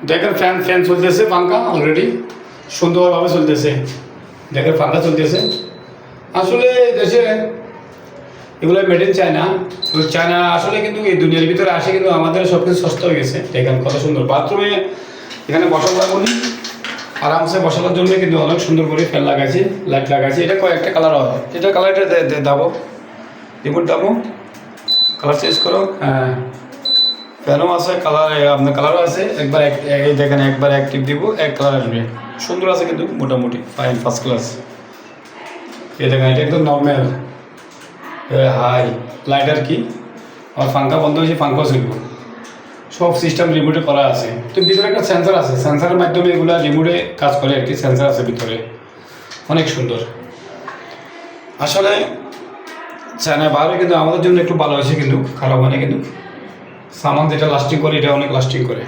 দেখেন fan fan চলতেছে, পাঙ্খা already সুন্দরভাবে চলতেছে। দেখেন পাঙ্খা চলতেছে। আসলে দেশে এগুলো মেড ইন চায়না। তো চায়না আসলে কিন্তু এই দুনিয়ার ভিতরে আসে, কিন্তু আমাদের সব কিছু সস্তা হয়ে গেছে। দেখেন কত সুন্দর বাথরুমে এখানে বসার বলি আরামসে বসানোর জন্য কিন্তু অনেক সুন্দর করে ফ্যান লাগাইছে, লাইট লাগাইছে। এটা কয়েকটা কালার হয়, এটা কালারটা দাবো, রিমোট দাবো, কালার চেঞ্জ করো। হ্যাঁ, ফ্যানও আছে, কালার আপনার কালারও আছে। একবার এই দেখেন, একবার অ্যাক্টিভ দিব, এক কালার আসবে। সুন্দর আছে কিন্তু মোটামুটি ফাইন, ফার্স্ট ক্লাস। এই দেখেন এটা একদম নর্মাল হাই লাইট আর কি। আর পাঙ্খা বন্ধ হয়েছে, পাঙ্খাও চলবে। সব সিস্টেম রিমোটে করা আছে। তো ভিতরে একটা সেন্সার আছে, সেন্সারের মাধ্যমে এগুলো রিমোটে কাজ করে আর কি। সেন্সার আছে ভিতরে, অনেক সুন্দর। আসলে চায়না বাইরে কিন্তু আমাদের জন্য একটু ভালো হয়েছে, কিন্তু খারাপ হয় না। কিন্তু সামান যেটা লাস্টিং করে এটা অনেক লাস্টিং করে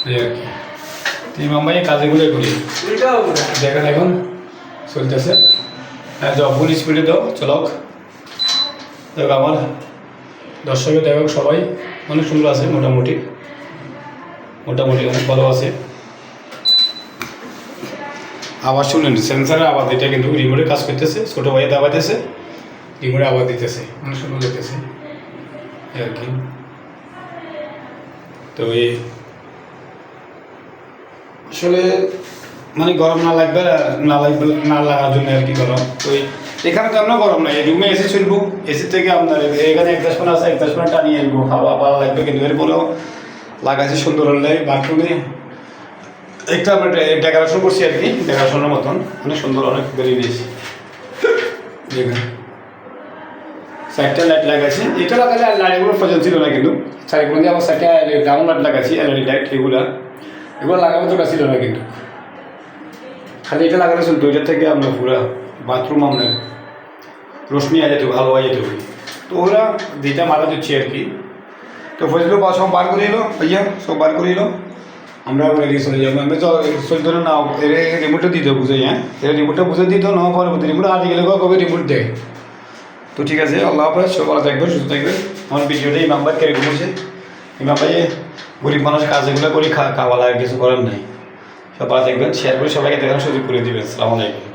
এই আর কি। এই মাম্বাই কাজেগুলোই করি। দেখেন এখন চলতেছে। হ্যাঁ, ফুল স্পিডে দাও চলক। দেখ আমার দর্শকের দেখো সবাই অনেক সুন্দর আছে, মোটামুটি মোটামুটি অনেক ভালো আছে। আবার শুনেন সেন্সারের আওয়াজ, এটা কিন্তু রিমোটে কাজ করতেছে। ছোটো ভাইয়া দাবাইতেছে, রিমোটে আওয়াজ দিতেছে, অনেক সুন্দর লাগতেছে আর কি। তো এই আসলে মানে গরম না লাগবে, না লাগার জন্য আর কি গরম। তো এখানে তো আমরা গরম নাই, রুমে এসি চলবো। এসি থেকে আপনার এখানে 1-10 আছে, 1-10 টানিয়ে আনবো, খাওয়া ভালো লাগবে। কিন্তু এরপরেও লাগাইছে সুন্দর হলে বাথরুমে একটা আমরা ডেকোরেশন করছি আর কি, ডেকোরেশনের মতন অনেক সুন্দর, অনেক বেরিয়ে দিয়েছি। দেখেন সাইডটা লাইট লাগাইছি, এটা লাগালে লাইটগুলো প্রয়োজন ছিল না, কিন্তু চারিগুলো দিয়ে আবার সাইডটা ডাউন লাইট লাগাইছি, এলইডি লাইট। এগুলো লাগানো তো ছিল না, কিন্তু খালি এটা লাগানো ছিল। দুইটার থেকে আমরা পুরা বাথরুম আপনার রোশনি আ যেত, ভালো হয়ে যেত। তো ওরা দুইটা মারা দিচ্ছি আর কি। তো ফজলু বা সব বার করে এলো, ভাইয়া সব বার করে এলো। আমরা রেডি চলে যাবো। আমি তো চলতো না, রিমোটটা দিত বুঝে। হ্যাঁ, এরা রিমোটটা বুঝে দিত না, পরবর্তী রিমোট আগে গেলে কবে রিমোট দেয়। তো ঠিক আছে, আল্লাহ হাফেজ, সব ভালো থাকবেন, সুস্থ থাকবেন। আমার ভিডিওটা ইমাম ভাই কেড়ে ঘুমেছে। ইমাম ভাই গরিব মানুষ কাজগুলো করি, খাওয়া লাগে, কিছু করার নাই। সব ভালো থাকবেন, শেয়ার করে সবাইকে দেখার সুযোগ করে দিবেন। আসসালামু আলাইকুম।